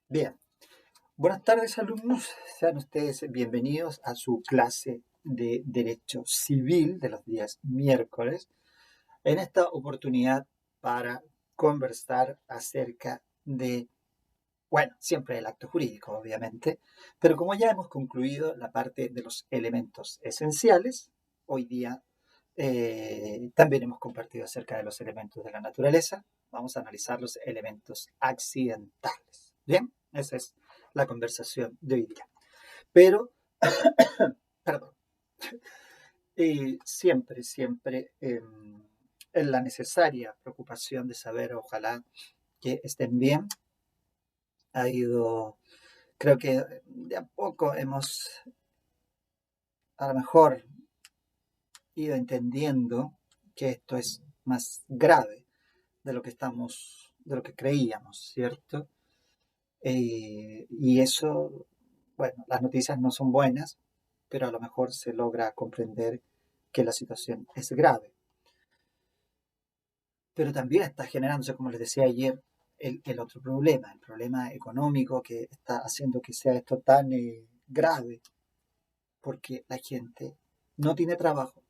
Bien, buenas tardes alumnos, sean ustedes bienvenidos a su clase de Derecho Civil de los días miércoles, en esta oportunidad para conversar acerca de, bueno, siempre el acto jurídico obviamente, pero como ya hemos concluido la parte de los elementos esenciales, hoy día también hemos compartido acerca de los elementos de la naturaleza, vamos a analizar los elementos accidentales. Bien, esa es la conversación de hoy día. Pero, perdón, siempre en la necesaria preocupación de saber, ojalá que estén bien, ha ido, creo que de a poco hemos a lo mejor ido entendiendo que esto es más grave de lo que de lo que creíamos, ¿cierto? Y eso, bueno, las noticias no son buenas, pero a lo mejor se logra comprender que la situación es grave. Pero también está generándose, como les decía ayer, el otro problema, el problema económico que está haciendo que sea esto tan grave, porque la gente no tiene trabajo.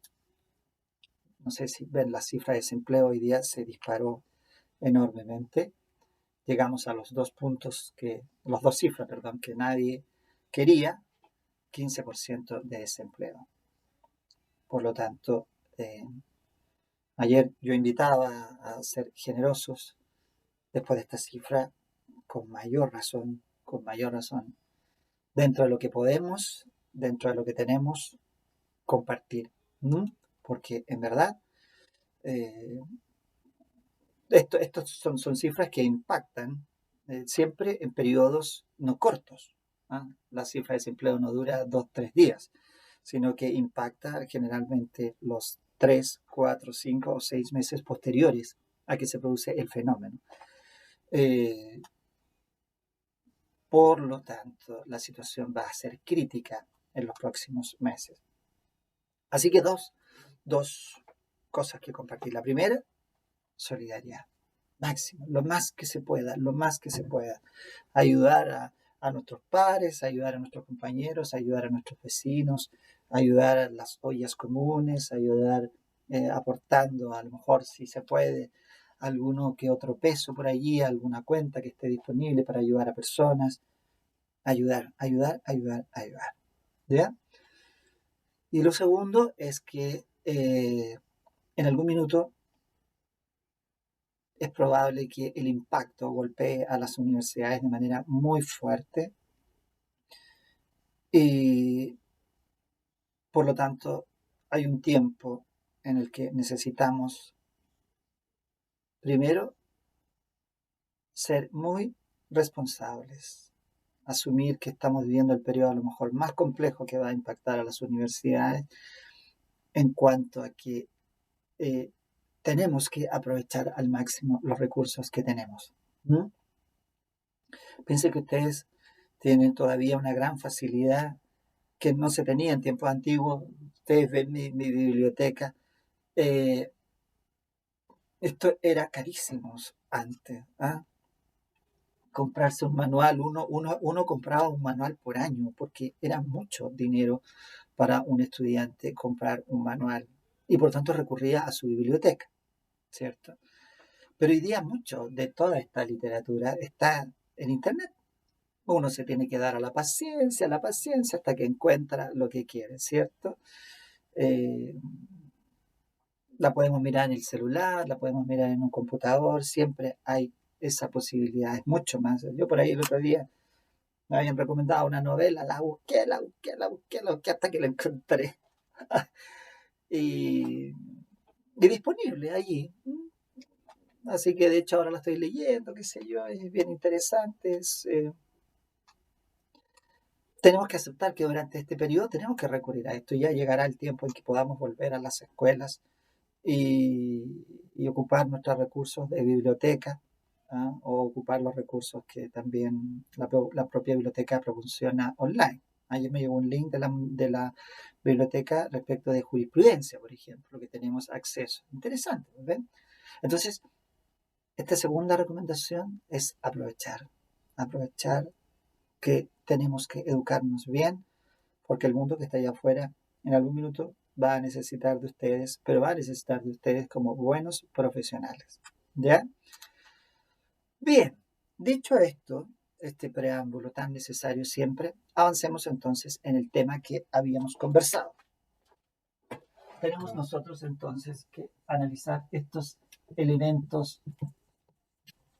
No sé si ven la cifra de desempleo hoy día se disparó enormemente. Llegamos a los los dos cifras, perdón, que nadie quería, 15% de desempleo. Por lo tanto, ayer yo invitaba a ser generosos después de esta cifra, con mayor razón, dentro de lo que podemos, dentro de lo que tenemos, compartir. ¿No? Porque en verdad, eh, estos son cifras que impactan siempre en periodos no cortos. ¿Ah? La cifra de desempleo no dura 2, 3 días, sino que impacta generalmente los 3, 4, 5 o 6 meses posteriores a que se produce el fenómeno. Eh, por lo tanto, la situación va a ser crítica en los próximos meses. Así que dos cosas que compartir. La primera, solidaridad. Máximo, lo más que se pueda, lo más que se pueda. Ayudar a nuestros pares, ayudar a nuestros compañeros, ayudar a nuestros vecinos, ayudar a las ollas comunes, ayudar aportando, a lo mejor si se puede, alguno que otro peso por allí, alguna cuenta que esté disponible para ayudar a personas. Ayudar, ayudar, ayudar, ayudar. ¿Ya? Y lo segundo es que en algún minuto es probable que el impacto golpee a las universidades de manera muy fuerte y por lo tanto hay un tiempo en el que necesitamos primero ser muy responsables, asumir que estamos viviendo el periodo a lo mejor más complejo que va a impactar a las universidades en cuanto a que eh, tenemos que aprovechar al máximo los recursos que tenemos. ¿Mm? Piensen que ustedes tienen todavía una gran facilidad que no se tenía en tiempos antiguos. Ustedes ven mi biblioteca. Eh, Esto era carísimo antes. ¿Ah? Comprarse un manual, uno compraba un manual por año porque era mucho dinero para un estudiante comprar un manual y por tanto recurría a su biblioteca, ¿cierto? Pero hoy día mucho de toda esta literatura está en Internet. Uno se tiene que dar a la paciencia hasta que encuentra lo que quiere, ¿cierto? Eh, la podemos mirar en el celular, la podemos mirar en un computador, siempre hay esa posibilidad, es mucho más. Yo por ahí el otro día me habían recomendado una novela, la busqué hasta que la encontré. y, y disponible allí. Así que de hecho ahora la estoy leyendo, qué sé yo, es bien interesante. Tenemos que aceptar que durante este periodo tenemos que recurrir a esto. Ya llegará el tiempo en que podamos volver a las escuelas y ocupar nuestros recursos de biblioteca, ¿ah? O ocupar los recursos que también la propia biblioteca proporciona online. Ayer me llegó un link de la biblioteca respecto de jurisprudencia, por ejemplo, que tenemos acceso. Interesante, ¿ven? Entonces, esta segunda recomendación es aprovechar. aprovechar que tenemos que educarnos bien, porque el mundo que está allá afuera en algún minuto va a necesitar de ustedes, pero va a necesitar de ustedes como buenos profesionales. ¿Ya? Bien, dicho esto, este preámbulo tan necesario siempre, avancemos entonces en el tema que habíamos conversado. Tenemos nosotros entonces que analizar estos elementos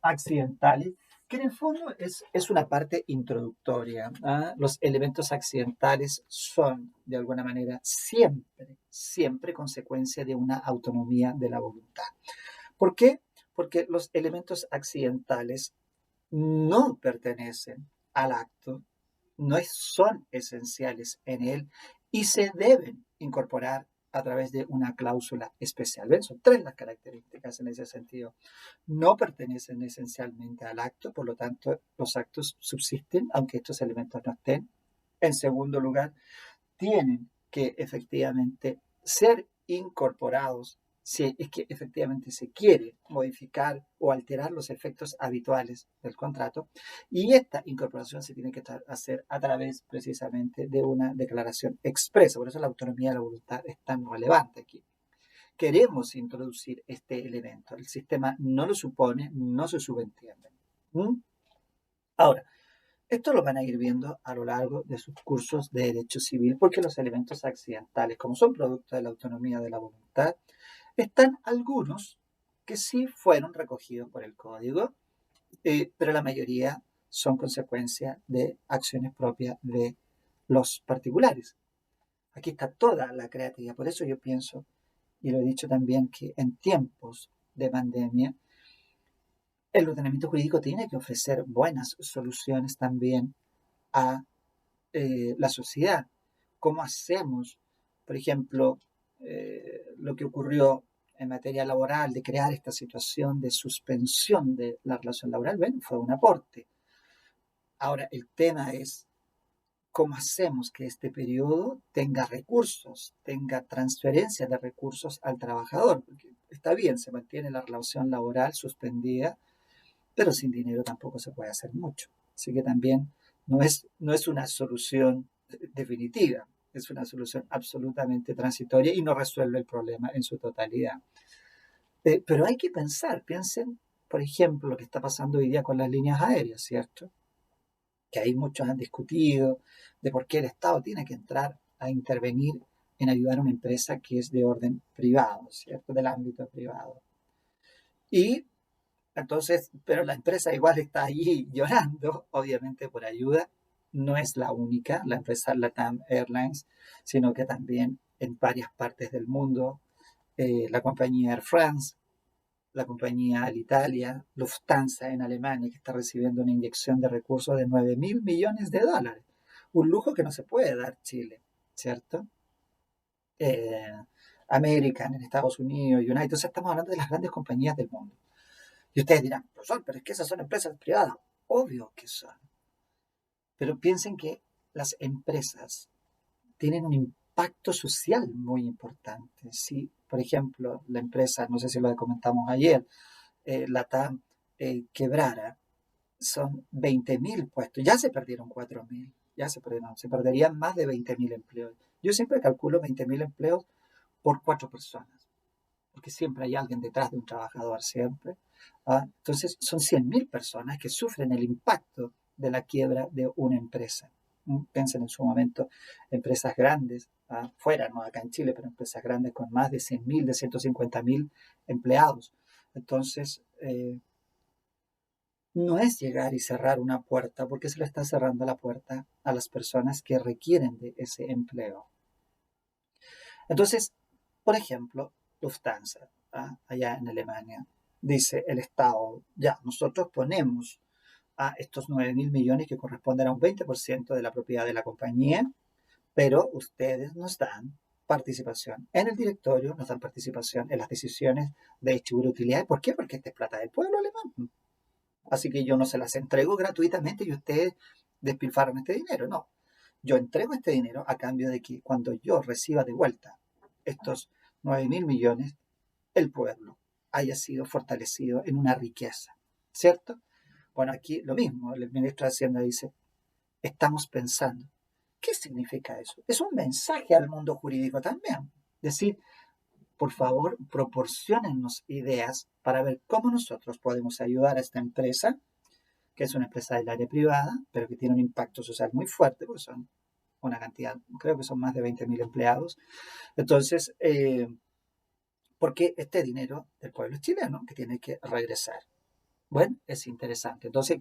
accidentales, que en el fondo es una parte introductoria. ¿Ah? Los elementos accidentales son, de alguna manera, siempre consecuencia de una autonomía de la voluntad. ¿Por qué? Porque los elementos accidentales no pertenecen al acto, no son esenciales en él y se deben incorporar a través de una cláusula especial. ¿Ven? Son tres las características en ese sentido. No pertenecen esencialmente al acto, por lo tanto, los actos subsisten aunque estos elementos no estén. En segundo lugar, tienen que efectivamente ser incorporados si es que efectivamente se quiere modificar o alterar los efectos habituales del contrato, y esta incorporación se tiene que hacer a través precisamente de una declaración expresa. Por eso la autonomía de la voluntad es tan relevante aquí. Queremos introducir este elemento, el sistema no lo supone, no se subentiende. Ahora, esto lo van a ir viendo a lo largo de sus cursos de Derecho Civil, porque los elementos accidentales, como son producto de la autonomía de la voluntad, están algunos que sí fueron recogidos por el Código, pero la mayoría son consecuencia de acciones propias de los particulares. Aquí está toda la creatividad. Por eso yo pienso, y lo he dicho también, que en tiempos de pandemia, el ordenamiento jurídico tiene que ofrecer buenas soluciones también a la sociedad. ¿Cómo hacemos, por ejemplo, lo que ocurrió en materia laboral, de crear esta situación de suspensión de la relación laboral? Bueno, fue un aporte. Ahora, el tema es cómo hacemos que este periodo tenga recursos, tenga transferencia de recursos al trabajador. Porque está bien, se mantiene la relación laboral suspendida, pero sin dinero tampoco se puede hacer mucho. Así que también no es una solución definitiva, es una solución absolutamente transitoria y no resuelve el problema en su totalidad. Pero hay que piensen, por ejemplo, lo que está pasando hoy día con las líneas aéreas, ¿cierto? Que ahí muchos han discutido de por qué el Estado tiene que entrar a intervenir en ayudar a una empresa que es de orden privado, ¿cierto? Del ámbito privado. Y entonces, pero la empresa igual está allí llorando, obviamente por ayuda. No es la única, la empresa LATAM Airlines, sino que también en varias partes del mundo, la compañía Air France, la compañía Alitalia, Lufthansa en Alemania, que está recibiendo una inyección de recursos de 9.000 millones de dólares. Un lujo que no se puede dar Chile, ¿cierto? Eh, American en Estados Unidos, United, entonces estamos hablando de las grandes compañías del mundo. Y ustedes dirán, profesor, pero es que esas son empresas privadas. Obvio que son. Pero piensen que las empresas tienen un impacto social muy importante. Si, por ejemplo, la empresa, no sé si lo comentamos ayer, LATAM quebrara, son 20.000 puestos. Ya se perdieron 4.000. Ya se perdieron. Se perderían más de 20.000 empleos. Yo siempre calculo 20.000 empleos por 4 personas, porque siempre hay alguien detrás de un trabajador, siempre. Entonces, son 100.000 personas que sufren el impacto de la quiebra de una empresa. Piensen en su momento, empresas grandes, fuera, no acá en Chile, pero empresas grandes con más de 100.000, de 150.000 empleados. Entonces, no es llegar y cerrar una puerta, porque se le está cerrando la puerta a las personas que requieren de ese empleo. Entonces, por ejemplo, Lufthansa, allá en Alemania, dice el Estado, ya, nosotros ponemos a estos 9.000 millones que corresponden a un 20% de la propiedad de la compañía, pero ustedes nos dan participación en el directorio, nos dan participación en las decisiones de distribuir utilidades. ¿Por qué? Porque esta es plata del pueblo alemán. Así que yo no se las entrego gratuitamente y ustedes despilfarran este dinero, no. Yo entrego este dinero a cambio de que cuando yo reciba de vuelta estos 9.000 millones, el pueblo haya sido fortalecido en una riqueza, ¿cierto? Bueno, aquí lo mismo, el ministro de Hacienda dice, estamos pensando. ¿Qué significa eso? Es un mensaje al mundo jurídico también. Decir, por favor, proporciónennos ideas para ver cómo nosotros podemos ayudar a esta empresa, que es una empresa del área privada, pero que tiene un impacto social muy fuerte, porque son una cantidad, creo que son más de 20.000 empleados. Entonces, porque este dinero del pueblo chileno que tiene que regresar. Bueno, es interesante. Entonces,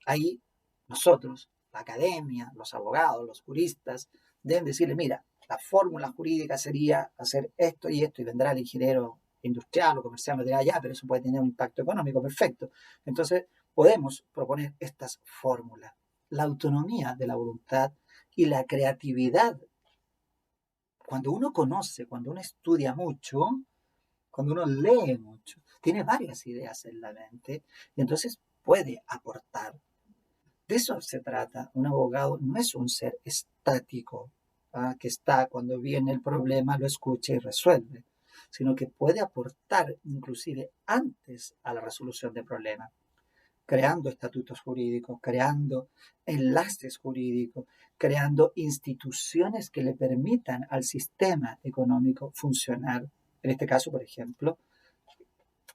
ahí nosotros, la academia, los abogados, los juristas, deben decirle, mira, la fórmula jurídica sería hacer esto y vendrá el ingeniero industrial o comercial, me dirá, ya, pero eso puede tener un impacto económico, perfecto. Entonces, podemos proponer estas fórmulas. La autonomía de la voluntad y la creatividad. Cuando uno conoce, cuando uno estudia mucho, cuando uno lee mucho, tiene varias ideas en la mente y entonces puede aportar. De eso se trata. Un abogado no es un ser estático, que está cuando viene el problema, lo escucha y resuelve, sino que puede aportar inclusive antes a la resolución del problema, creando estatutos jurídicos, creando enlaces jurídicos, creando instituciones que le permitan al sistema económico funcionar. En este caso, por ejemplo,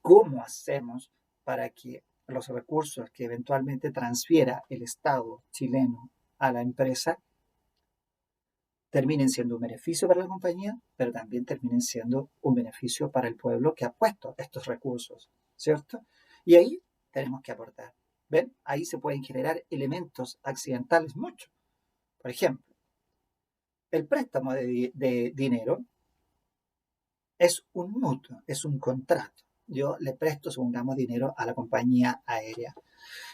¿cómo hacemos para que los recursos que eventualmente transfiera el Estado chileno a la empresa terminen siendo un beneficio para la compañía, pero también terminen siendo un beneficio para el pueblo que ha puesto estos recursos, ¿cierto? Y ahí tenemos que aportar. ¿Ven? Ahí se pueden generar elementos accidentales mucho. Por ejemplo, el préstamo de dinero es un mutuo, es un contrato. Yo le presto, supongamos, dinero a la compañía aérea.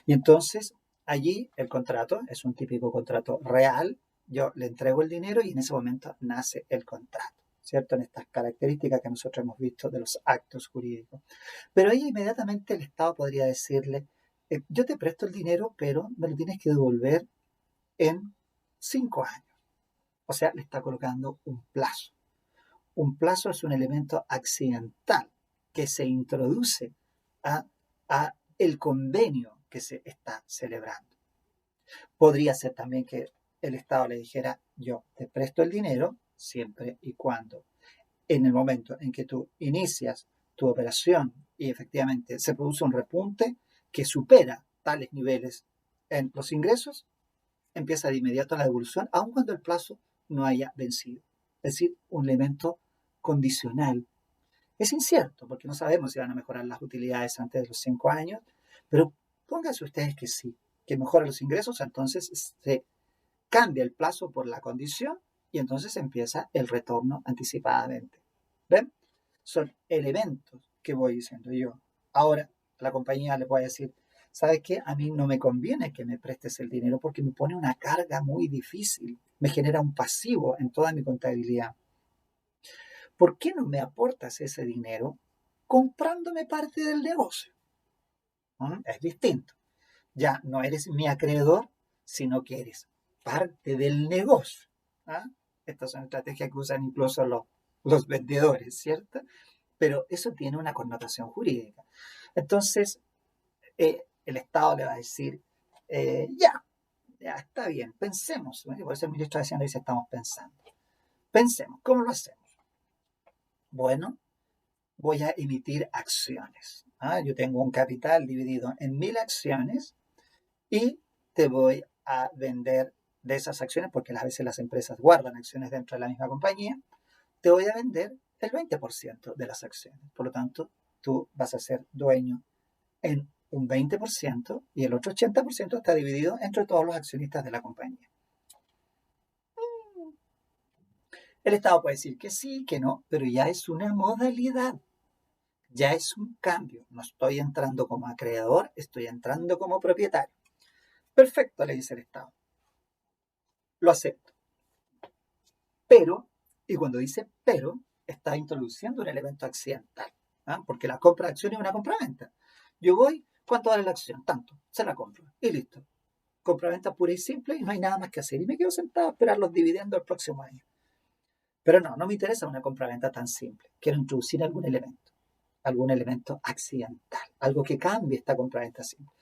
Y entonces, allí el contrato es un típico contrato real. Yo le entrego el dinero y en ese momento nace el contrato, ¿cierto? En estas características que nosotros hemos visto de los actos jurídicos. Pero ahí inmediatamente el Estado podría decirle, yo te presto el dinero, pero me lo tienes que devolver en 5 años. O sea, le está colocando un plazo. Un plazo es un elemento accidental que se introduce a, a el convenio que se está celebrando. Podría ser también que el Estado le dijera, yo te presto el dinero siempre y cuando en el momento en que tú inicias tu operación y efectivamente se produce un repunte que supera tales niveles en los ingresos, empieza de inmediato la devolución, aun cuando el plazo no haya vencido. Es decir, un elemento condicional. Es incierto, porque no sabemos si van a mejorar las utilidades antes de los 5 años, pero pónganse ustedes que sí, que mejoran los ingresos, entonces se cambia el plazo por la condición y entonces empieza el retorno anticipadamente. ¿Ven? Son elementos que voy diciendo yo. Ahora, la compañía le puede decir, ¿sabes qué? A mí no me conviene que me prestes el dinero porque me pone una carga muy difícil, me genera un pasivo en toda mi contabilidad. ¿Por qué no me aportas ese dinero comprándome parte del negocio? Es distinto. Ya no eres mi acreedor, sino que eres parte del negocio. ¿Ah? Estas son estrategias que usan incluso los vendedores, ¿cierto? Pero eso tiene una connotación jurídica. Entonces, el Estado le va a decir, ya está bien, pensemos. Por eso el ministro de Hacienda dice, estamos pensando. Pensemos, ¿cómo lo hacemos? Bueno, voy a emitir acciones. Yo tengo un capital dividido en 1.000 acciones y te voy a vender de esas acciones, porque a veces las empresas guardan acciones dentro de la misma compañía, te voy a vender el 20% de las acciones. Por lo tanto, tú vas a ser dueño en un 20% y el otro 80% está dividido entre todos los accionistas de la compañía. El Estado puede decir que sí, que no, pero ya es una modalidad. Ya es un cambio. No estoy entrando como acreedor, estoy entrando como propietario. Perfecto, le dice el Estado. Lo acepto. Pero, y cuando dice pero, está introduciendo un elemento accidental. Porque la compra de acción es una compra-venta. Yo voy, ¿cuánto vale la acción? Tanto, se la compro. Y listo. Compra-venta pura y simple y no hay nada más que hacer. Y me quedo sentado a esperar los dividendos el próximo año. Pero no me interesa una compra-venta tan simple. Quiero introducir algún elemento accidental, algo que cambie esta compra-venta simple.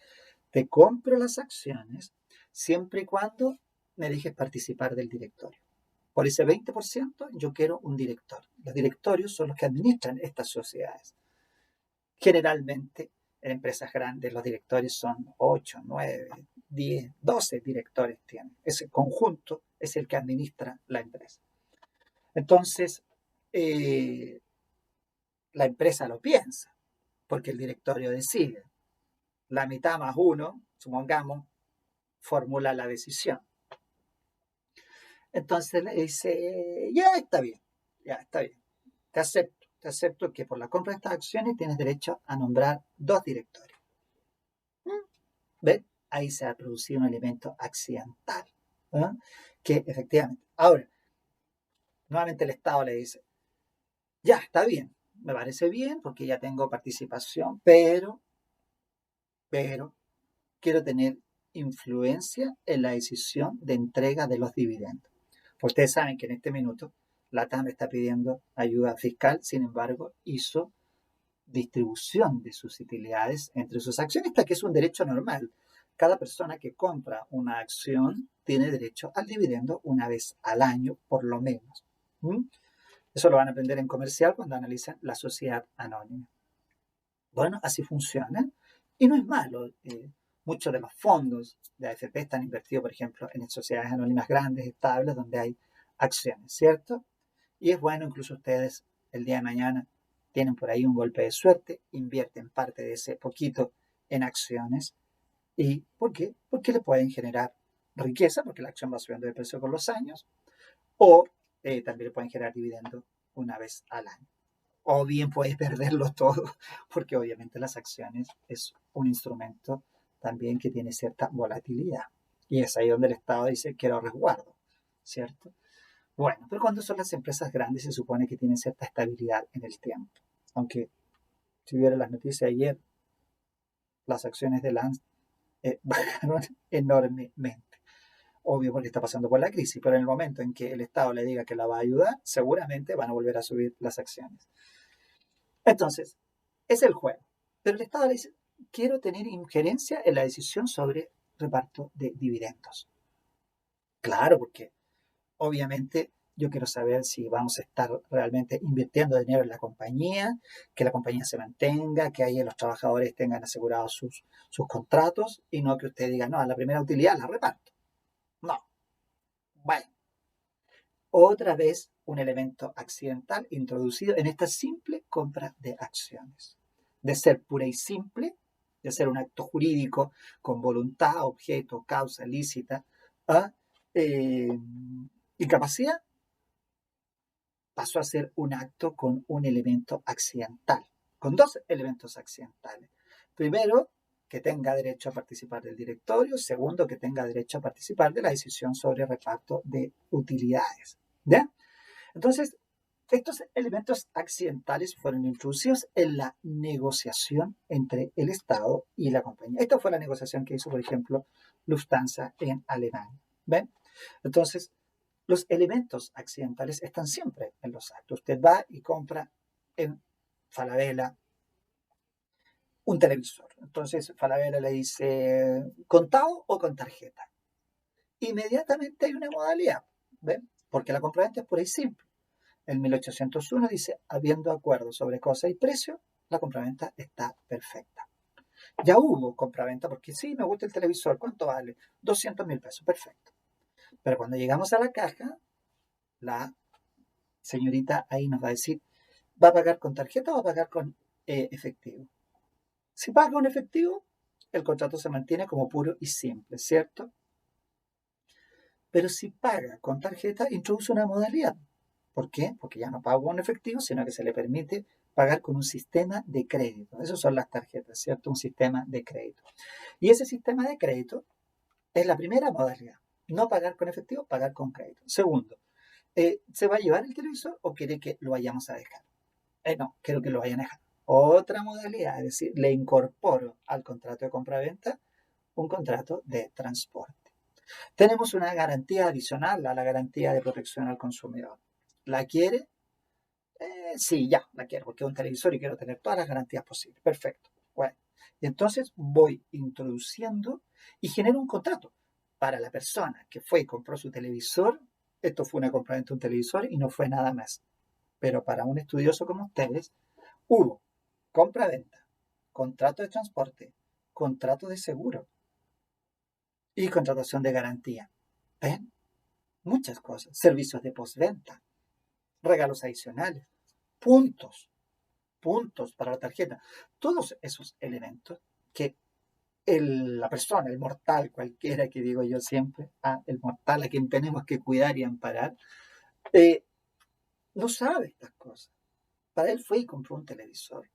te compro las acciones siempre y cuando me dejes participar del directorio. Por ese 20% yo quiero un director. Los directorios son los que administran estas sociedades. Generalmente, en empresas grandes, los directorios son 8, 9, 10, 12 directores tienen. Ese conjunto es el que administra la empresa. Entonces, la empresa lo piensa, porque el directorio decide. La mitad más uno, supongamos, formula la decisión. Entonces le dice, ya está bien, te acepto que por la compra de estas acciones tienes derecho a nombrar 2 directores. ¿Ven? Ahí se ha producido un elemento accidental, ¿eh? Que efectivamente, ahora, nuevamente el Estado le dice, ya está bien, me parece bien porque ya tengo participación, pero quiero tener influencia en la decisión de entrega de los dividendos. Ustedes saben que en este minuto la TAM está pidiendo ayuda fiscal, sin embargo, hizo distribución de sus utilidades entre sus accionistas, que es un derecho normal. Cada persona que compra una acción tiene derecho al dividendo una vez al año, por lo menos. Eso lo van a aprender en comercial cuando analicen la sociedad anónima. Bueno, así funciona y no es malo. Muchos de los fondos de AFP están invertidos, por ejemplo, en sociedades anónimas grandes, estables, donde hay acciones, ¿cierto? Y es bueno, incluso ustedes el día de mañana tienen por ahí un golpe de suerte, invierten parte de ese poquito en acciones. ¿Y por qué? Porque le pueden generar riqueza, porque la acción va subiendo de precio con los años, o también le pueden generar dividendos una vez al año. O bien puede perderlo todo, porque obviamente las acciones es un instrumento también que tiene cierta volatilidad. Y es ahí donde el Estado dice, quiero resguardo, ¿cierto? Bueno, pero cuando son las empresas grandes se supone que tienen cierta estabilidad en el tiempo. Aunque, si vieron las noticias ayer, las acciones de Lance bajaron enormemente. Obvio porque está pasando por la crisis, pero en el momento en que el Estado le diga que la va a ayudar, seguramente van a volver a subir las acciones. Entonces, es el juego. Pero el Estado le dice, quiero tener injerencia en la decisión sobre reparto de dividendos. Claro, porque obviamente yo quiero saber si vamos a estar realmente invirtiendo dinero en la compañía, que la compañía se mantenga, que ahí los trabajadores tengan asegurados sus contratos y no que usted diga, no, a la primera utilidad la reparto. No. Bueno, otra vez un elemento accidental introducido en esta simple compra de acciones. De ser pura y simple, de ser un acto jurídico con voluntad, objeto, causa lícita, a incapacidad, pasó a ser un acto con un elemento accidental, con 2 elementos accidentales. Primero, que tenga derecho a participar del directorio. Segundo, que tenga derecho a participar de la decisión sobre reparto de utilidades. ¿Ya? Entonces, estos elementos accidentales fueron introducidos en la negociación entre el Estado y la compañía. Esta fue la negociación que hizo, por ejemplo, Lufthansa en Alemania. ¿Ven? Entonces, los elementos accidentales están siempre en los actos. Usted va y compra en Falabella un televisor. Entonces Falabella le dice, ¿contado o con tarjeta? Inmediatamente hay una modalidad, ¿ven? Porque la compraventa es pura y simple. El 1801 dice, habiendo acuerdo sobre cosa y precio, la compraventa está perfecta. Ya hubo compraventa porque sí, me gusta el televisor, ¿cuánto vale? 200.000 pesos, perfecto. Pero cuando llegamos a la caja, la señorita ahí nos va a decir, ¿va a pagar con tarjeta o va a pagar con efectivo? Si paga con efectivo, el contrato se mantiene como puro y simple, ¿cierto? Pero si paga con tarjeta, introduce una modalidad. ¿Por qué? Porque ya no paga con efectivo, sino que se le permite pagar con un sistema de crédito. Esas son las tarjetas, ¿cierto? Un sistema de crédito. Y ese sistema de crédito es la primera modalidad. No pagar con efectivo, pagar con crédito. Segundo, ¿se va a llevar el televisor o quiere que lo vayamos a dejar? No, quiero que lo vayan a dejar. Otra modalidad, es decir, le incorporo al contrato de compra-venta un contrato de transporte. Tenemos una garantía adicional a la garantía de protección al consumidor. ¿La quiere? Sí, ya, la quiero, porque es un televisor y quiero tener todas las garantías posibles. Perfecto. Bueno, Y entonces voy introduciendo y genero un contrato. Para la persona que fue y compró su televisor, esto fue una compraventa de un televisor y no fue nada más. Pero para un estudioso como ustedes, hubo compra-venta, contrato de transporte, contrato de seguro y contratación de garantía. ¿Ven? Muchas cosas. Servicios de postventa, regalos adicionales, puntos, puntos para la tarjeta. Todos esos elementos que la persona, el mortal, cualquiera que digo yo siempre, el mortal a quien tenemos que cuidar y amparar, eh, no sabe estas cosas. Para él fue y compró un televisor.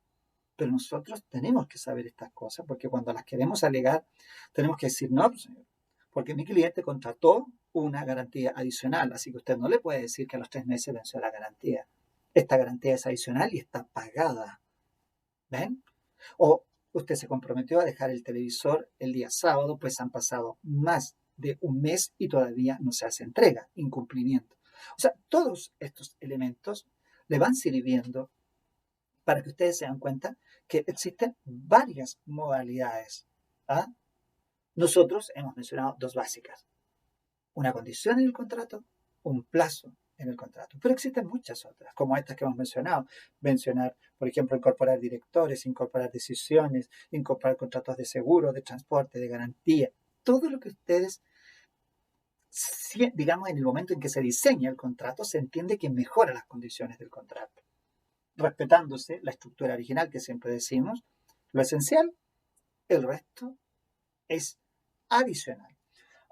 Pero nosotros tenemos que saber estas cosas, porque cuando las queremos alegar, tenemos que decir, no, pues, señor, porque mi cliente contrató una garantía adicional, así que usted no le puede decir que a los 3 meses venció la garantía. Esta garantía es adicional y está pagada. ¿Ven? O usted se comprometió a dejar el televisor el día sábado, pues han pasado más de un mes y todavía no se hace entrega, incumplimiento. O sea, todos estos elementos le van sirviendo para que ustedes se den cuenta que existen varias modalidades. ¿Ah? Nosotros hemos mencionado dos básicas. Una condición en el contrato, un plazo en el contrato. Pero existen muchas otras, como estas que hemos mencionado. Mencionar, por ejemplo, incorporar directores, incorporar decisiones, incorporar contratos de seguro, de transporte, de garantía. Todo lo que ustedes, digamos, en el momento en que se diseña el contrato, se entiende que mejora las condiciones del contrato, respetándose la estructura original que siempre decimos, lo esencial, el resto es adicional.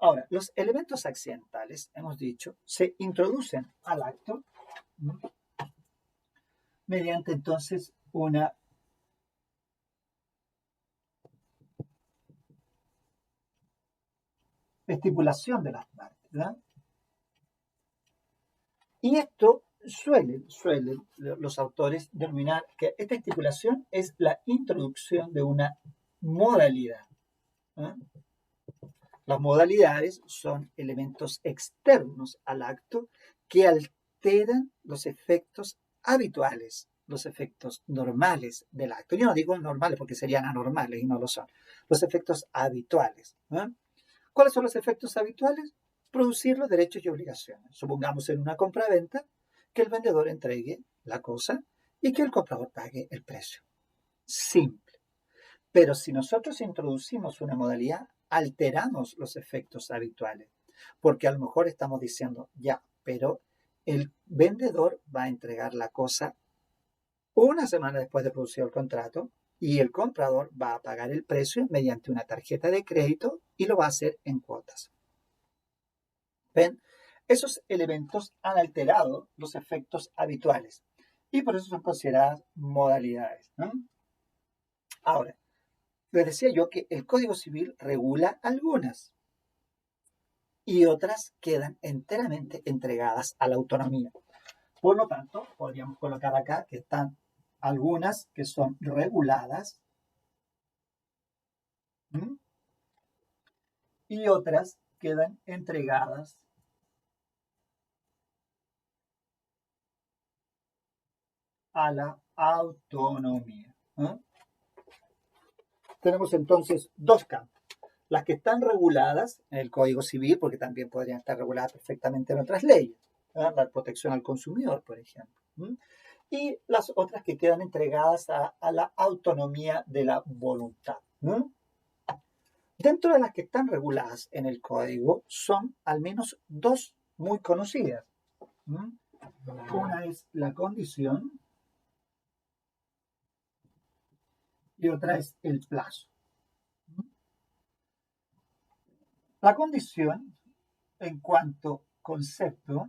Ahora, los elementos accidentales, hemos dicho, se introducen al acto mediante entonces una estipulación de las partes, ¿verdad? Y esto suelen los autores denominar que esta estipulación es la introducción de una modalidad. ¿Eh? Las modalidades son elementos externos al acto que alteran los efectos habituales, los efectos normales del acto. Yo no digo normales porque serían anormales y no lo son. Los efectos habituales. ¿Eh? ¿Cuáles son los efectos habituales? Producir los derechos y obligaciones. Supongamos en una compraventa que el vendedor entregue la cosa y que el comprador pague el precio. Simple. Pero si nosotros introducimos una modalidad, alteramos los efectos habituales, porque a lo mejor estamos diciendo, ya, pero el vendedor va a entregar la cosa una semana después de producido el contrato y el comprador va a pagar el precio mediante una tarjeta de crédito y lo va a hacer en cuotas. ¿Ven? Esos elementos han alterado los efectos habituales y por eso son consideradas modalidades, ¿no? Ahora, les decía yo que el Código Civil regula algunas y otras quedan enteramente entregadas a la autonomía. Por lo tanto, podríamos colocar acá que están algunas que son reguladas, ¿m? Y otras quedan entregadas a la autonomía. ¿Eh? Tenemos entonces dos campos. Las que están reguladas en el Código Civil, porque también podrían estar reguladas perfectamente en otras leyes, ¿eh? La protección al consumidor, por ejemplo. Y las otras que quedan entregadas a la autonomía de la voluntad. Dentro de las que están reguladas en el Código son al menos dos muy conocidas. Una es la condición y otra es el plazo. La condición, en cuanto concepto,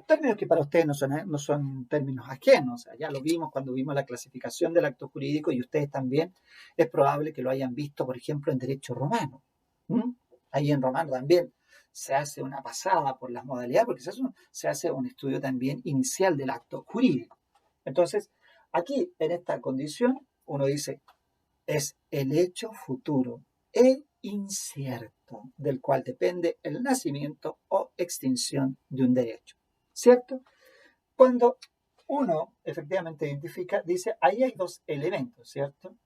términos que para ustedes no son términos ajenos, o sea, ya lo vimos cuando vimos la clasificación del acto jurídico y ustedes también es probable que lo hayan visto, por ejemplo, en derecho romano. Ahí en romano también se hace una pasada por las modalidades porque se hace un estudio también inicial del acto jurídico. Entonces, aquí en esta condición uno dice, es el hecho futuro e incierto del cual depende el nacimiento o extinción de un derecho. ¿Cierto? Cuando uno efectivamente identifica, dice, ahí hay dos elementos, ¿cierto?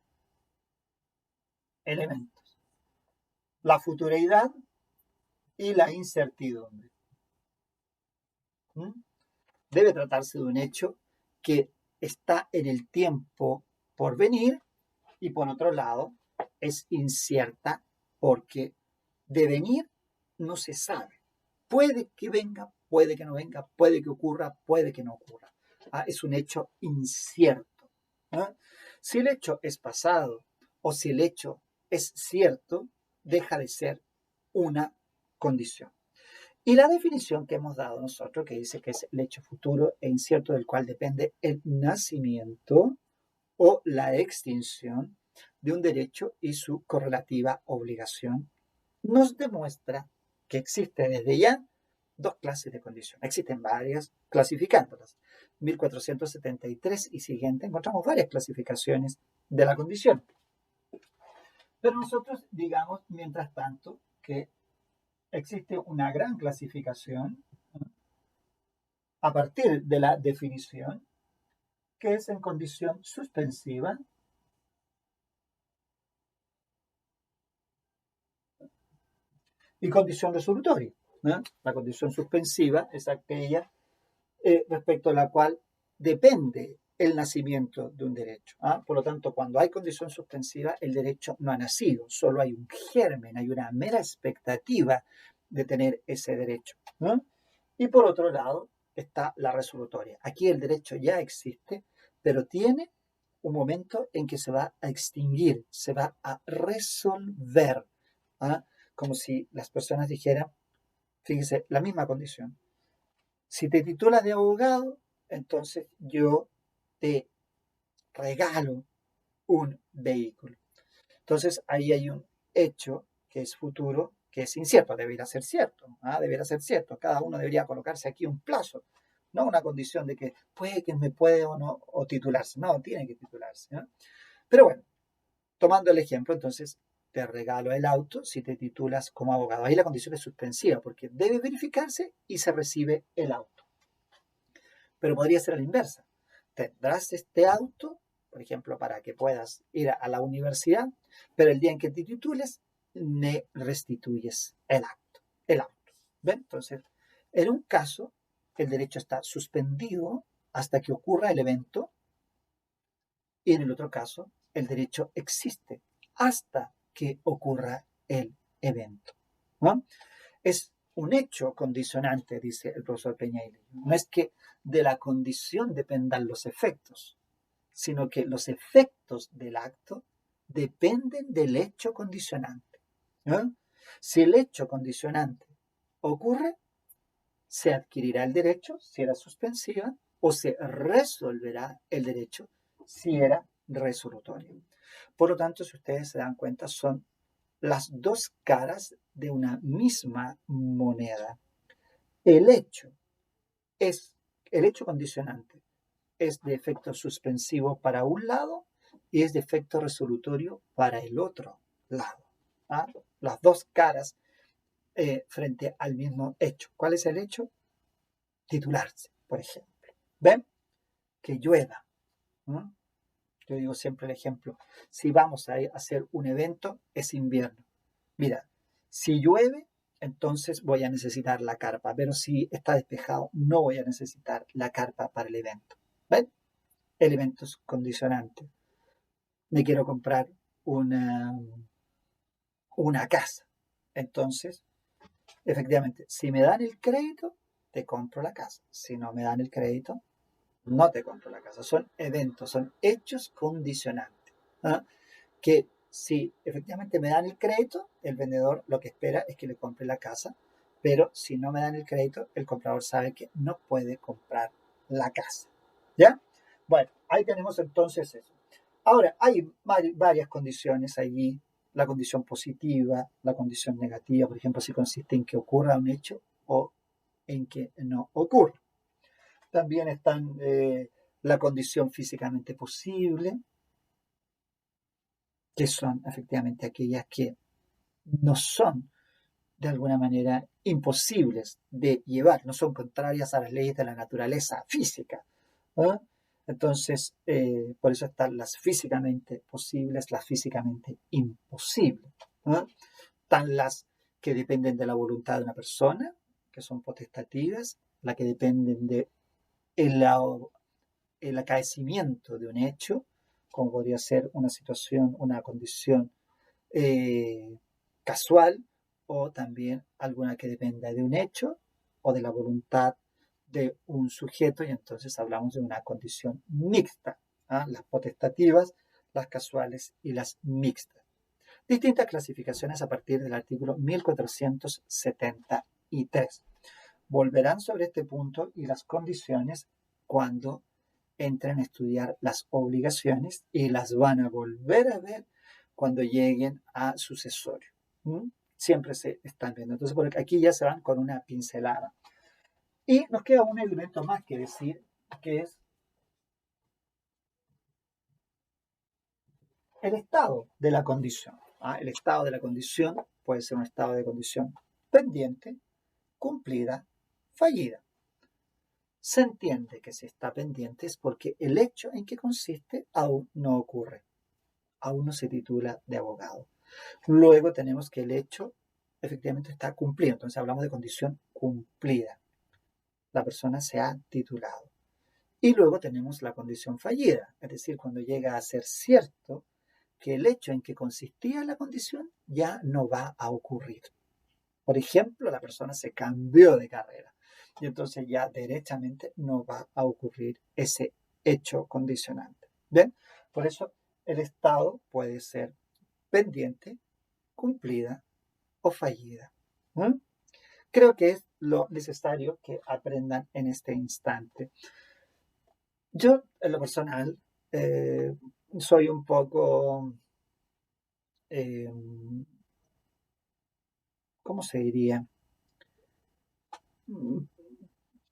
elementos: la futuridad y la incertidumbre. ¿Mm? Debe tratarse de un hecho que está en el tiempo por venir y por otro lado es incierta porque de venir no se sabe. Puede que venga, puede que no venga, puede que ocurra, puede que no ocurra. Es un hecho incierto. Si el hecho es pasado o si el hecho es cierto, deja de ser una condición. Y la definición que hemos dado nosotros, que dice que es el hecho futuro e incierto del cual depende el nacimiento o la extinción de un derecho y su correlativa obligación, nos demuestra que existe desde ya dos clases de condiciones. Existen varias clasificándolas. 1473 y siguiente encontramos varias clasificaciones de la condición. Pero nosotros digamos, mientras tanto, que existe una gran clasificación a partir de la definición, que es en condición suspensiva y condición resolutoria. La condición suspensiva es aquella respecto a la cual depende el nacimiento de un derecho. Por lo tanto, cuando hay condición suspensiva, el derecho no ha nacido, solo hay un germen, hay una mera expectativa de tener ese derecho. Y por otro lado está la resolutoria. Aquí el derecho ya existe, pero tiene un momento en que se va a extinguir, se va a resolver. Como si las personas dijeran, fíjese, la misma condición. Si te titulas de abogado, entonces yo te regalo un vehículo. Entonces ahí hay un hecho que es futuro, que es incierto, debería ser cierto, debería ser cierto. Cada uno debería colocarse aquí un plazo, no una condición de que puede que me puede o no o titularse, no, tiene que titularse. Pero bueno, tomando el ejemplo, entonces te regalo el auto si te titulas como abogado. Ahí la condición es suspensiva porque debe verificarse y se recibe el auto. Pero podría ser a la inversa. Tendrás este auto, por ejemplo, para que puedas ir a la universidad, pero el día en que te titules, me restituyes el auto. ¿Ven? Entonces, en un caso, el derecho está suspendido hasta que ocurra el evento, y en el otro caso, el derecho existe hasta que ocurra el evento. ¿No? Es un hecho condicionante, dice el profesor Peñaile. No es que de la condición dependan los efectos, sino que los efectos del acto dependen del hecho condicionante. Si el hecho condicionante ocurre, se adquirirá el derecho si era suspensiva o se resolverá el derecho si era resolutorio. Por lo tanto, si ustedes se dan cuenta, son las dos caras de una misma moneda. El hecho condicionante es de efecto suspensivo para un lado y es de efecto resolutorio para el otro lado. Las dos caras frente al mismo hecho. ¿Cuál es el hecho? Titularse, por ejemplo. ¿Ven? Que llueva. Yo digo siempre el ejemplo. Si vamos a hacer un evento, es invierno. Mira, si llueve, entonces voy a necesitar la carpa, pero si está despejado, no voy a necesitar la carpa para el evento. ¿Ven? Elementos condicionantes. Me quiero comprar una casa. Entonces, efectivamente, si me dan el crédito, te compro la casa. Si no me dan el crédito, no te compro la casa. Son eventos, son hechos condicionantes. Que si efectivamente me dan el crédito, el vendedor lo que espera es que le compre la casa, pero si no me dan el crédito, el comprador sabe que no puede comprar la casa. ¿Ya? Bueno, ahí tenemos entonces eso. Ahora, hay varias condiciones allí. La condición positiva, la condición negativa, por ejemplo, si consiste en que ocurra un hecho o en que no ocurra. También están la condición físicamente posible, que son efectivamente aquellas que no son de alguna manera imposibles de llevar, no son contrarias a las leyes de la naturaleza física. Entonces, por eso están las físicamente posibles, las físicamente imposibles, ¿no? Están las que dependen de la voluntad de una persona, que son potestativas, las que dependen de el acaecimiento de un hecho, como podría ser una situación, una condición eh, casual, o también alguna que dependa de un hecho o de la voluntad de un sujeto, y entonces hablamos de una condición mixta, ¿ah? Las potestativas, las casuales y las mixtas. Distintas clasificaciones a partir del artículo 1473. Volverán sobre este punto y las condiciones cuando entren a estudiar las obligaciones, y las van a volver a ver cuando lleguen a sucesorio. ¿Mm? Siempre se están viendo. Entonces, por aquí ya se van con una pincelada. Y nos queda un elemento más que decir, que es el estado de la condición. ¿Ah? El estado de la condición puede ser un estado de condición pendiente, cumplida, fallida. Se entiende que si está pendiente es porque el hecho en que consiste aún no ocurre, aún no se titula de abogado. Luego tenemos que el hecho efectivamente está cumplido, entonces hablamos de condición cumplida. La persona se ha titulado. Y luego tenemos la condición fallida, es decir, cuando llega a ser cierto que el hecho en que consistía la condición ya no va a ocurrir. Por ejemplo, la persona se cambió de carrera y entonces ya derechamente no va a ocurrir ese hecho condicionante. ¿Bien? Por eso el estado puede ser pendiente, cumplida o fallida. ¿Mm? Creo que es lo necesario que aprendan en este instante. Yo, en lo personal, eh, soy un poco, eh, ¿cómo se diría?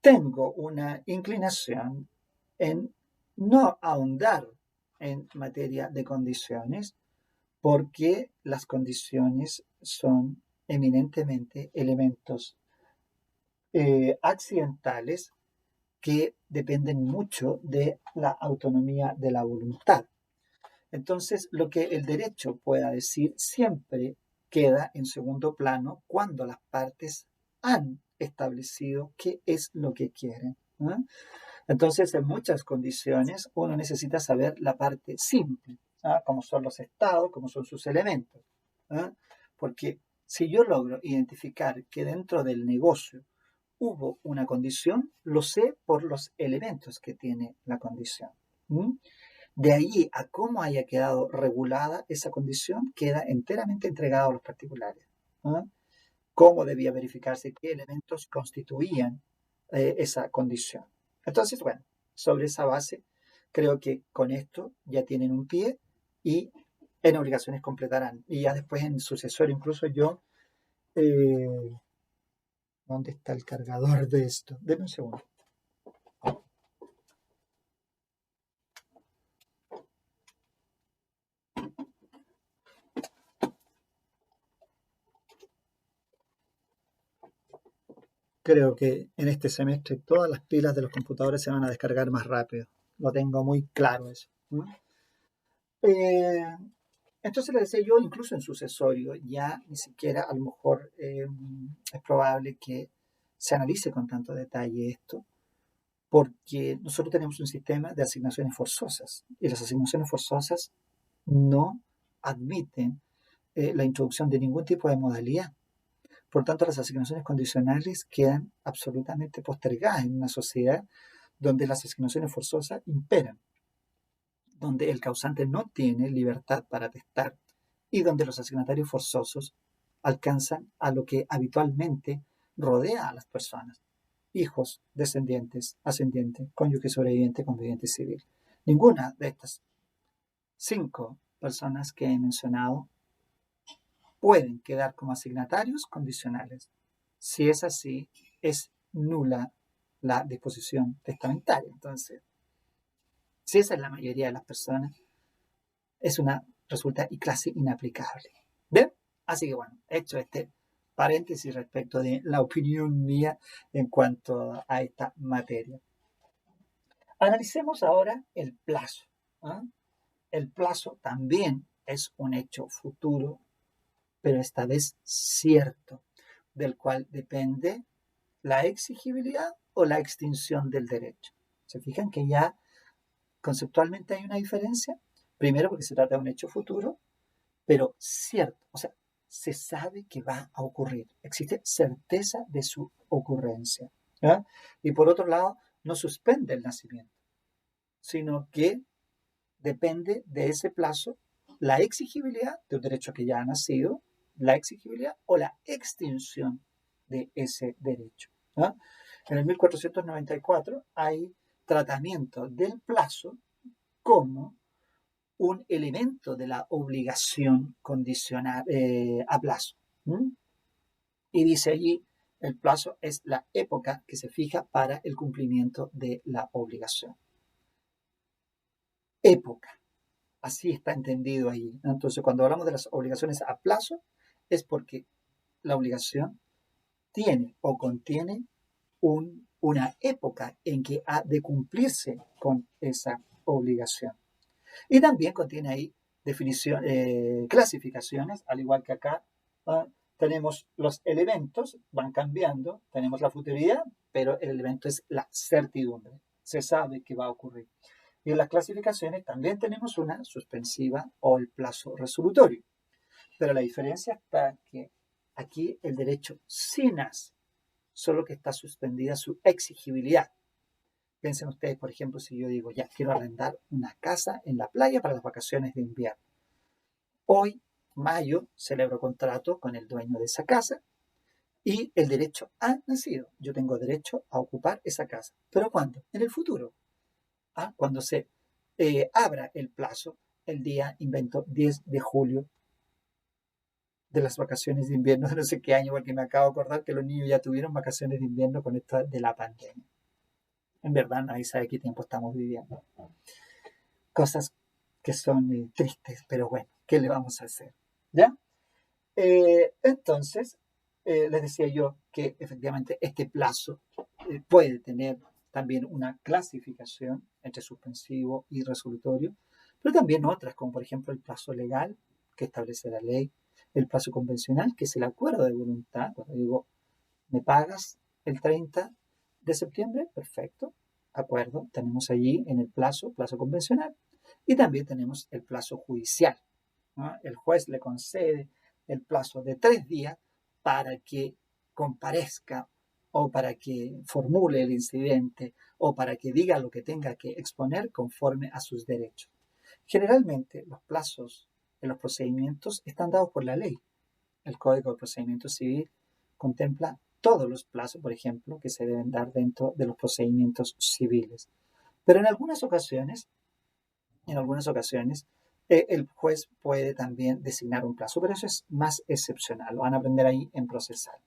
Tengo una inclinación en no ahondar en materia de condiciones, porque las condiciones son eminentemente elementos accidentales que dependen mucho de la autonomía de la voluntad. Entonces, lo que el derecho pueda decir siempre queda en segundo plano cuando las partes han establecido qué es lo que quieren, ¿no? Entonces, en muchas condiciones uno necesita saber la parte simple, ¿ah? Como son los estados, como son sus elementos, ¿ah? Porque si yo logro identificar que dentro del negocio hubo una condición, lo sé por los elementos que tiene la condición. ¿Mm? De allí a cómo haya quedado regulada esa condición, queda enteramente entregado a los particulares. ¿Ah? Cómo debía verificarse qué elementos constituían esa condición. Entonces, bueno, sobre esa base, creo que con esto ya tienen un pie y en obligaciones completarán. Y ya después en sucesorio, incluso yo, eh, ¿dónde está el cargador de esto? Denme un segundo. Creo que en este semestre todas las pilas de los computadores se van a descargar más rápido. Lo tengo muy claro eso. ¿No? Eh, entonces le decía yo, incluso en sucesorio, ya ni siquiera a lo mejor es probable que se analice con tanto detalle esto, porque nosotros tenemos un sistema de asignaciones forzosas y las asignaciones forzosas no admiten la introducción de ningún tipo de modalidad. Por tanto, las asignaciones condicionales quedan absolutamente postergadas en una sociedad donde las asignaciones forzosas imperan, donde el causante no tiene libertad para testar y donde los asignatarios forzosos alcanzan a lo que habitualmente rodea a las personas: hijos, descendientes, ascendientes, cónyuge sobreviviente, conviviente civil. Ninguna de estas 5 personas que he mencionado pueden quedar como asignatarios condicionales. Si es así, es nula la disposición testamentaria. Entonces, si esa es la mayoría de las personas, resulta casi inaplicable. ¿Ven? Así que bueno, hecho este paréntesis respecto de la opinión mía en cuanto a esta materia. Analicemos ahora el plazo. ¿Ah? El plazo también es un hecho futuro, pero esta vez cierto, del cual depende la exigibilidad o la extinción del derecho. ¿Se fijan que ya conceptualmente hay una diferencia? Primero porque se trata de un hecho futuro, pero cierto, o sea, se sabe que va a ocurrir, existe certeza de su ocurrencia. ¿Ya? Y por otro lado, no suspende el nacimiento, sino que depende de ese plazo la exigibilidad de un derecho que ya ha nacido, la exigibilidad o la extinción de ese derecho. ¿No? En el 1494 hay tratamiento del plazo como un elemento de la obligación condicional a plazo. ¿Mm? Y dice allí, el plazo es la época que se fija para el cumplimiento de la obligación. Época. Así está entendido ahí. Entonces, cuando hablamos de las obligaciones a plazo, es porque la obligación tiene o contiene una época en que ha de cumplirse con esa obligación. Y también contiene ahí clasificaciones, al igual que acá. ¿Ah? Tenemos los elementos, van cambiando, tenemos la futuridad, pero el elemento es la certidumbre. Se sabe que va a ocurrir. Y en las clasificaciones también tenemos una suspensiva o el plazo resolutorio. Pero la diferencia está que aquí el derecho sí nace, solo que está suspendida su exigibilidad. Piensen ustedes, por ejemplo, si yo digo, ya quiero arrendar una casa en la playa para las vacaciones de invierno. Hoy, mayo, celebro contrato con el dueño de esa casa y el derecho ha nacido. Yo tengo derecho a ocupar esa casa. ¿Pero cuándo? En el futuro. Cuando se abra el plazo, el día, invento, 10 de julio de las vacaciones de invierno de no sé qué año, porque me acabo de acordar que los niños ya tuvieron vacaciones de invierno con esto de la pandemia. En verdad, nadie sabe qué tiempo estamos viviendo. Cosas que son tristes, pero bueno, ¿qué le vamos a hacer? ¿Ya? Entonces, les decía yo que efectivamente este plazo puede tener también una clasificación entre suspensivo y resolutorio, pero también otras, como por ejemplo el plazo legal que establece la ley, el plazo convencional, que es el acuerdo de voluntad. Cuando digo, ¿me pagas el 30 de septiembre? Perfecto, acuerdo. Tenemos allí en el plazo convencional, y también tenemos el plazo judicial. ¿No? El juez le concede el plazo de 3 días para que comparezca o para que formule el incidente o para que diga lo que tenga que exponer conforme a sus derechos. Generalmente los plazos en los procedimientos están dados por la ley. El Código de Procedimiento Civil contempla todos los plazos, por ejemplo, que se deben dar dentro de los procedimientos civiles. Pero en algunas ocasiones, el juez puede también designar un plazo, pero eso es más excepcional, lo van a aprender ahí en procesal.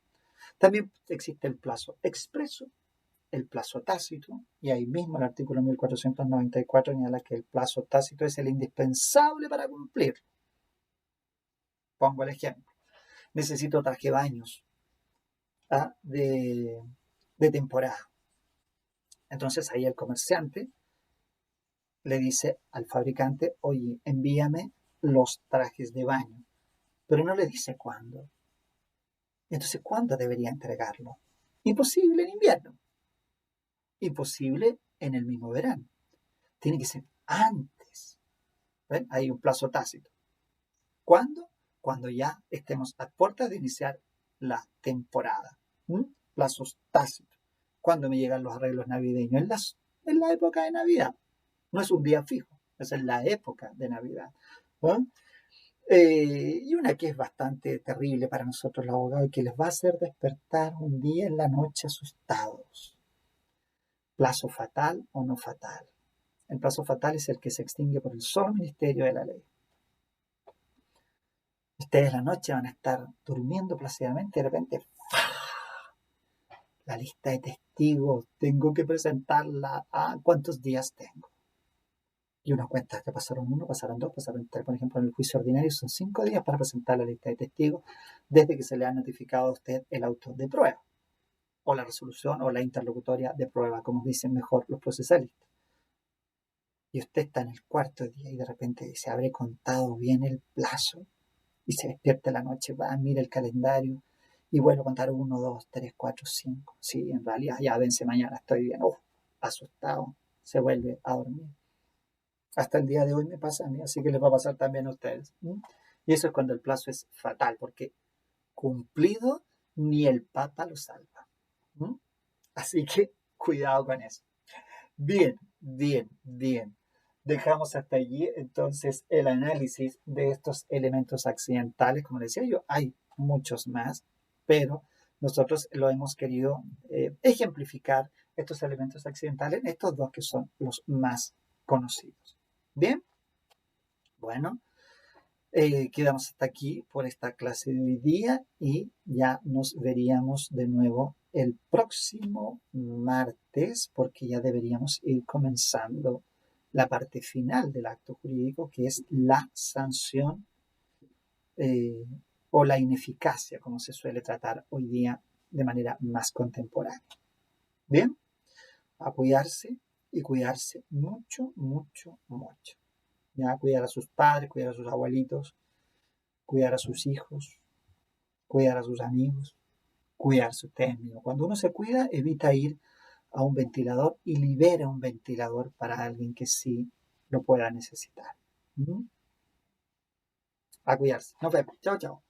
También existe el plazo expreso, el plazo tácito, y ahí mismo el artículo 1494 señala que el plazo tácito es el indispensable para cumplir. Pongo el ejemplo. Necesito traje de baños de temporada. Entonces ahí el comerciante le dice al fabricante, oye, envíame los trajes de baño, pero no le dice cuándo. Entonces, ¿cuándo debería entregarlo? Imposible en invierno, imposible en el mismo verano. Tiene que ser antes. ¿Ven? Hay un plazo tácito. ¿Cuándo? Cuando ya estemos a puertas de iniciar la temporada. Plazos tácitos. ¿Cuándo me llegan los arreglos navideños? En la época de Navidad. No es un día fijo, es en la época de Navidad. ¿No? Y una que es bastante terrible para nosotros los abogados y que les va a hacer despertar un día en la noche asustados. Plazo fatal o no fatal. El plazo fatal es el que se extingue por el solo ministerio de la ley. Ustedes en la noche van a estar durmiendo plácidamente y de repente la lista de testigos, tengo que presentarla a cuántos días tengo. Y uno cuenta que pasaron 1, pasaron 2, pasaron 3. Por ejemplo, en el juicio ordinario son 5 días para presentar la lista de testigos desde que se le ha notificado a usted el auto de prueba, o la resolución o la interlocutoria de prueba, como dicen mejor los procesalistas. y usted está en el cuarto día y de repente dice, habré contado bien el plazo, y se despierta en la noche, va, mira el calendario y vuelve a contar uno, dos, tres, cuatro, cinco. Sí, en realidad ya vence mañana, estoy bien. Asustado, se vuelve a dormir. Hasta el día de hoy me pasa a mí, así que les va a pasar también a ustedes. ¿Mm? Y eso es cuando el plazo es fatal, porque cumplido ni el Papa lo salva. ¿Mm? Así que cuidado con eso. Bien, bien, bien. Dejamos hasta allí entonces el análisis de estos elementos accidentales. Como decía yo, hay muchos más, pero nosotros lo hemos querido ejemplificar estos elementos accidentales en estos dos que son los más conocidos. Bien, bueno, quedamos hasta aquí por esta clase de hoy día y ya nos veríamos de nuevo el próximo martes porque ya deberíamos ir comenzando la parte final del acto jurídico que es la sanción eh, o la ineficacia como se suele tratar hoy día de manera más contemporánea. Bien, a cuidarse y cuidarse mucho, mucho, mucho. Ya cuidar a sus padres, cuidar a sus abuelitos, cuidar a sus hijos, cuidar a sus amigos, cuidarse usted mismo. Cuando uno se cuida, evita ir a un ventilador y libera un ventilador para alguien que sí lo pueda necesitar. ¿Mm? A cuidarse. Nos vemos. Chao, chao.